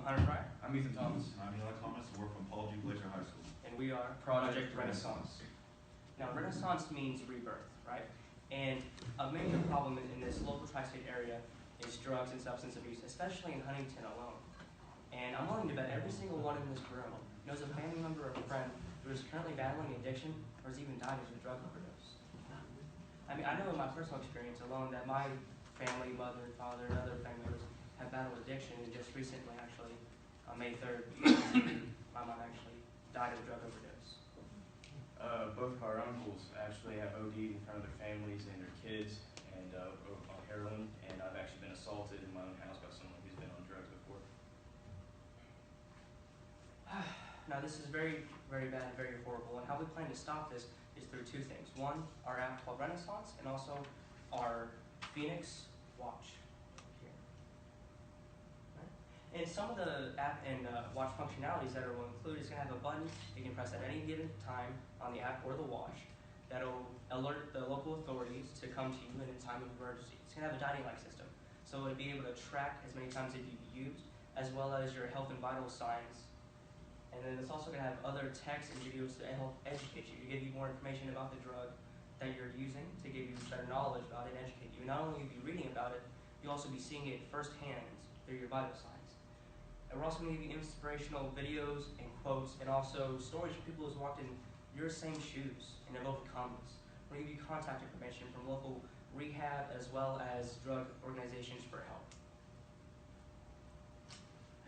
I'm Hunter Fryer. I'm Ethan Thomas. And I'm Eli Thomas, and we're from Paul G. Blazer High School. And we are Project Renaissance. Now, Renaissance means rebirth, right? And a major problem in this local tri-state area is drugs and substance abuse, especially in Huntington alone. And I'm willing to bet every single one in this room knows a family member or a friend who is currently battling addiction or has even died of a drug overdose. I mean, I know in my personal experience alone that my family, mother, father, and other family members have battled addiction, and just recently, actually, on May 3rd, my mom actually died of a drug overdose. Both of our uncles actually have OD'd in front of their families and their kids and on heroin, and I've actually been assaulted in my own house by someone who's been on drugs before. Now, this is very, very bad and very horrible, and how we plan to stop this is through two things. One, our app called Renaissance, and also our Phoenix watch here. Right? And some of the app and watch functionalities that it will include is going to have a button you can press at any given time on the app or the watch that'll alert the local authorities to come to you in a time of emergency. It's going to have a dining-like system, so it'll be able to track as many times as you've used, as well as your health and vital signs. And then it's also going to have other texts and videos to help educate you, to give you more information about the drug that you're using, to give you better knowledge about it and educate you. Not only will you be reading about it, you'll also be seeing it firsthand through your vital signs. And we're also going to give you inspirational videos and quotes, and also stories from people who's walked in your same shoes and have overcome this. We're going to give you contact information from local rehab as well as drug organizations for help.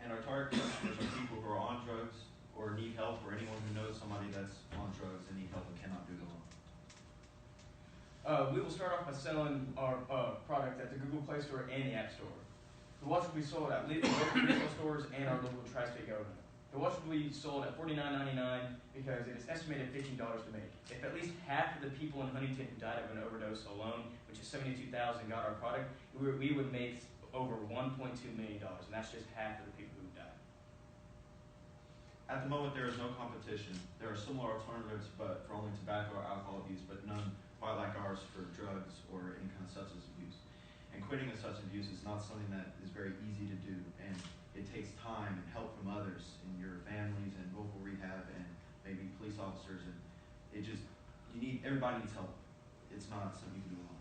And our target customers are people who are on drugs or need help, or anyone who knows somebody that's on drugs and need help and cannot do it alone. We will start off by selling our product at the Google Play Store and the App Store. The watch will be sold at local retail stores and our local tri-state government. The watch will be sold at $49.99 because it is estimated $15 to make. If at least half of the people in Huntington who died of an overdose alone, which is 72,000, got our product, we would make over $1.2 million, and that's just half of the people who died. At the moment, there is no competition. There are similar alternatives, but for only tobacco or alcohol abuse, but none quite like ours for drugs or any kind of substance abuse. And quitting a substance abuse is not something that is very easy to do, and it takes time and help from others in your families and local rehab and maybe police officers, and everybody needs help. It's not something you can do alone.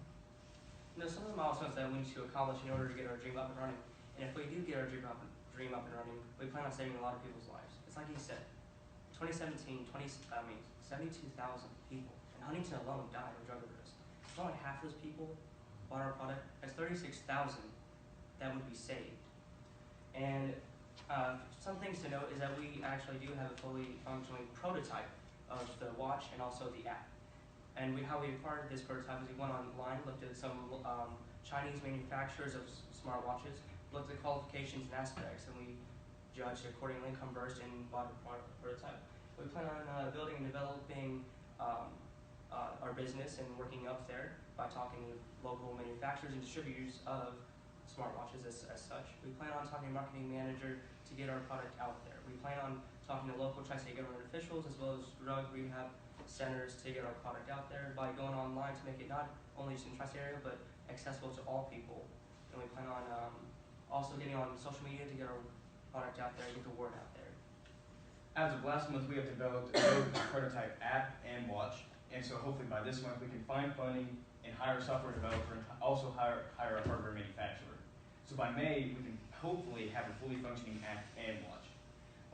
Now, some of the milestones that we need to accomplish in order to get our dream up and running, and if we do get our dream up and running, we plan on saving a lot of people's lives. It's like he said, 72,000 people in Huntington alone died of drug overdose. If only half of those people bought our product, that's 36,000 that would be saved. And some things to note is that we actually do have a fully functioning prototype of the watch and also the app. And how we acquired this prototype is we went online, looked at some Chinese manufacturers of smartwatches, looked at qualifications and aspects, and we judged accordingly, conversed, and bought a prototype. We plan on building and developing our business and working up there by talking with local manufacturers and distributors of smartwatches as such. We plan on talking to a marketing manager to get our product out there. We plan on talking to local tri-state government officials as well as drug rehab centers to get our product out there by going online to make it not only just in the tri-state area but accessible to all people. And we plan on also getting on social media to get our product out there, get the word out there. As of last month, we have developed both a prototype app and watch, and so hopefully by this month we can find funding and hire a software developer and also hire a hardware manufacturer. So by May, we can hopefully have a fully functioning app and watch.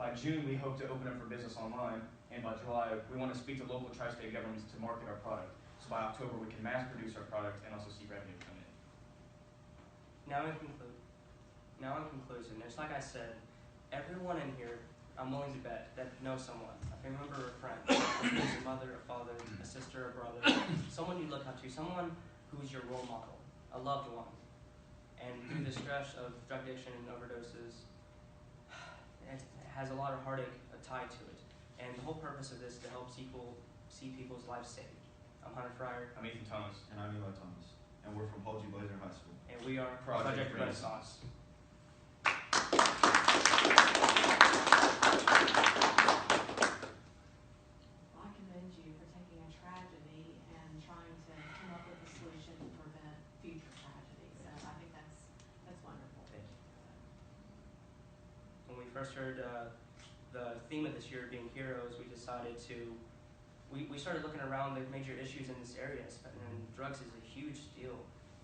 By June, we hope to open up for business online, and by July, we want to speak to local tri-state governments to market our product. So by October, we can mass produce our product and also see revenue come in. Now in conclusion, it's like I said, everyone in here, I'm willing to bet, that knows someone, a family member or a friend, a mother, a father, a sister, a brother, someone you look up to, someone who's your role model, a loved one. And through the stress of drug addiction and overdoses, it has a lot of heartache tied to it. And the whole purpose of this is to help see people's lives saved. I'm Hunter Fryer. I'm Ethan Thomas. And I'm Eli Thomas. And we're from Paul G. Blazer High School. And we are Project Renaissance. I commend you for taking a tragedy and trying to come up with a solution to prevent future tragedies. So I think that's wonderful. Thank you. When we first heard the theme of this year being heroes, we decided to, we started looking around the major issues in this area, and drugs is a huge deal.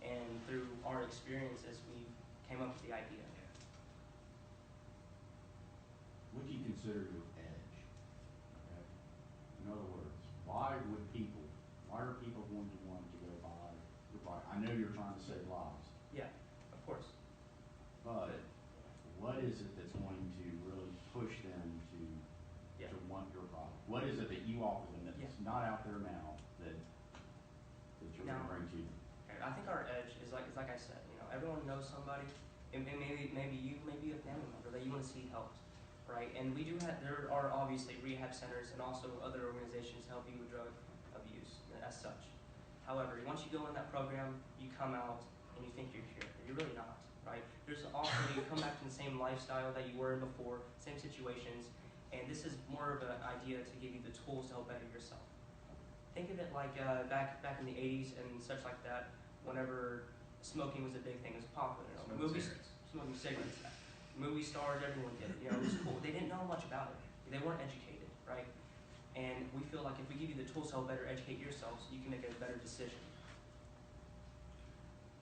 And through our experiences, we came up with the idea. What do you consider your edge? Okay? In other words, why are people going to want to go buy your product? I know you're trying to save lives, Yeah, of course. but what is it that's going to really push them to Yeah. want your product? What is it that you offer them that's not out there now that you're going to bring to them? I think our edge is like I said, everyone knows somebody, and maybe you, maybe a family member that you want to see helped, right? And we do have, there are obviously rehab centers and also other organizations to help you with drug abuse as such. However, once you go in that program, you come out and you think you're cured, but you're really not, right? There's also, you come back to the same lifestyle that you were in before, same situations, and this is more of an idea to give you the tools to help better yourself. Think of it like back in the 80s and such like that, whenever smoking was a big thing, it was popular. Smoking cigarettes. Movie stars, everyone did it. It was cool. They didn't know much about it. They weren't educated, right? And we feel like if we give you the tools to help better educate yourselves, you can make a better decision.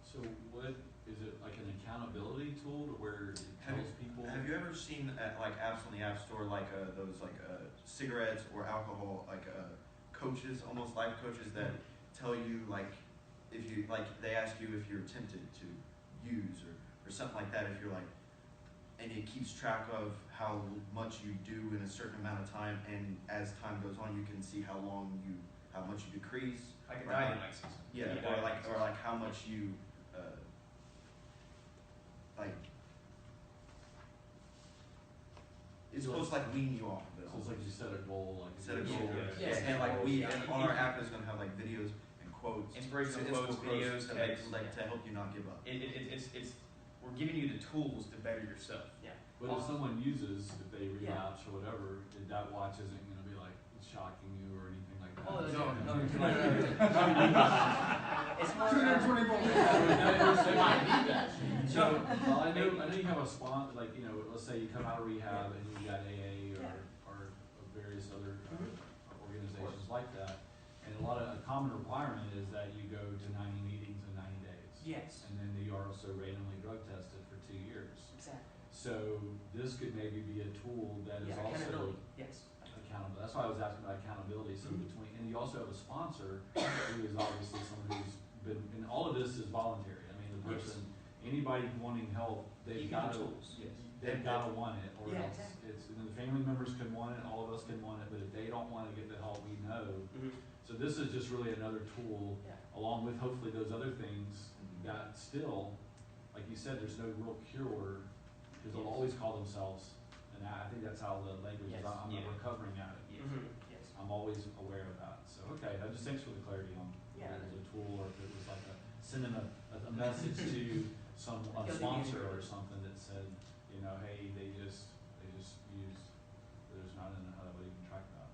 So what, is it like an accountability tool to where it tells people? Have you ever seen like apps on the App Store, like those cigarettes or alcohol, coaches, almost life coaches that tell you like, if you like, they ask you if you're tempted to use or something like that. If you're like, and it keeps track of how much you do in a certain amount of time, and as time goes on, you can see how much you decrease. Like a or diet how- might system. Yeah, Yeah, or like how much you like. It's supposed to like wean you off of it. So it's like you set a goal, like. Set a goal. Yeah. Yeah. And like and on our app is gonna have like videos and quotes, Inspirational quotes, videos, to texts. to help you not give up. It's we're giving you the tools to better yourself. Yeah. But if someone uses, if they Yeah. relapse or whatever, that watch isn't gonna be like shocking you or anything like that. Oh, No, no. It's more. So, well, I know you have a sponsor, like, let's say you come out of rehab and you got AA or various other organizations like that. And a common requirement is that you go to 90 meetings in 90 days. Yes. And then you are also randomly drug tested for 2 years. Exactly. So this could maybe be a tool that is Yeah, also accountability. Yes. accountable. That's why I was asking about accountability. So and you also have a sponsor who is obviously someone who's been, and all of this is voluntary. I mean, the person, anybody wanting help, they've You got give to, the tools. Yes. they've got to want it, or Yeah, else exactly. and the family members can want it, all of us can want it, but if they don't want to get the help, we know. So this is just really another tool, Yeah. along with hopefully those other things that still, like you said, there's no real cure, because they'll Yes. always call themselves, and I think that's how the language is. Yes. I'm a Yeah. recovering addict. Yes. I'm always aware of that. So, okay, just thanks for the clarity on Yeah. if it was a tool or if it was like sending a message to a sponsor or something that said, hey, they just use, there's not how that would even track that.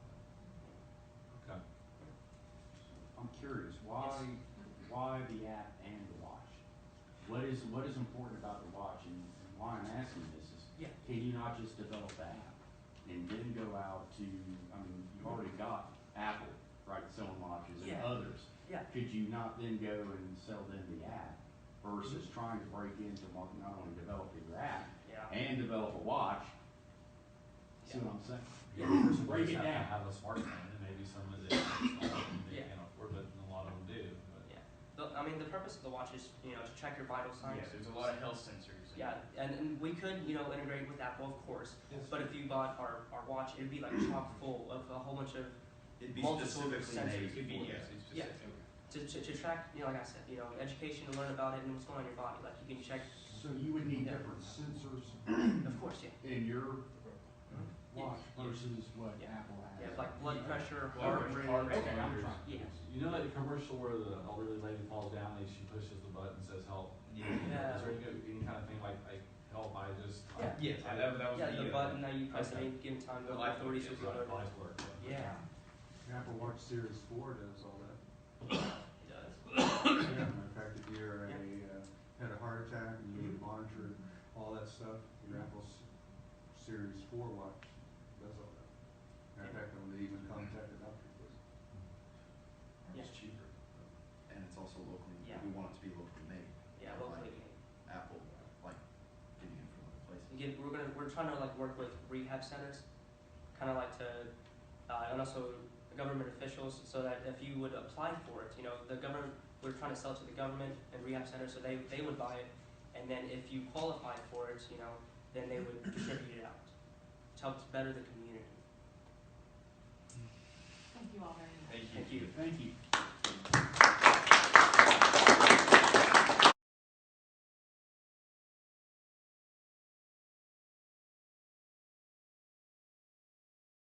Okay. I'm curious, why the app and the watch? What is important about the watch, and why I'm asking this is, Yeah. can you not just develop the app and then go out to, you've already got Apple, right, selling watches and Yeah. others. Yeah. Could you not then go and sell them the app versus trying to break into market, not only develop your app Yeah. and develop a watch? See what I'm saying? Yeah. The person Break does it have to down. have a smartphone, and maybe some of it they Yeah. can't afford, but a lot of them do. But Yeah. The purpose of the watch is, to track your vital signs. Yeah, there's a lot of health sensors. Yeah, and we could, integrate with Apple, of course. Yes. But if you bought our watch, it'd be like chock full of a whole bunch of It'd be multiple specifically sensors. made Could be, for yes, that. it's Yeah. specific. to track, like I said, education, to learn about it and what's going on in your body. Like you can check, So you would need Yeah. different sensors of course, yeah. in your Yeah. watch versus what Yeah. Apple has. Yeah, like blood pressure, Blood heart pressure, rate. heart rate. Okay, I'm trying. Yeah. you know that commercial where the elderly lady falls down and she pushes the button and says help? Yeah. Yeah. Is there any kind of thing like help? I just Yeah. Yes, that was Yeah, the button that you press Okay. and give time to The the life authorities alert, will yes, be alerted. life work. Yeah, Apple Watch Series 4 does all that. it does. Yeah, in fact, if you're had a heart attack and you need to monitor all that stuff, your Apple Series 4 watch does all that. Matter of fact, they even contacted us with this. Yeah. It's cheaper, and it's also locally, Yeah. we want it to be locally made. Yeah, Not locally like made. Apple, like, getting it from other places. Again, we're trying to like work with rehab centers, kind of like to, and also government officials, so that if you would apply for it, you know, the government, we're trying to sell it to the government and rehab centers, so they would buy it, and then if you qualify for it, you know, then they would distribute it out, to help better the community. Thank you all very much. Thank you. Thank you. Thank you.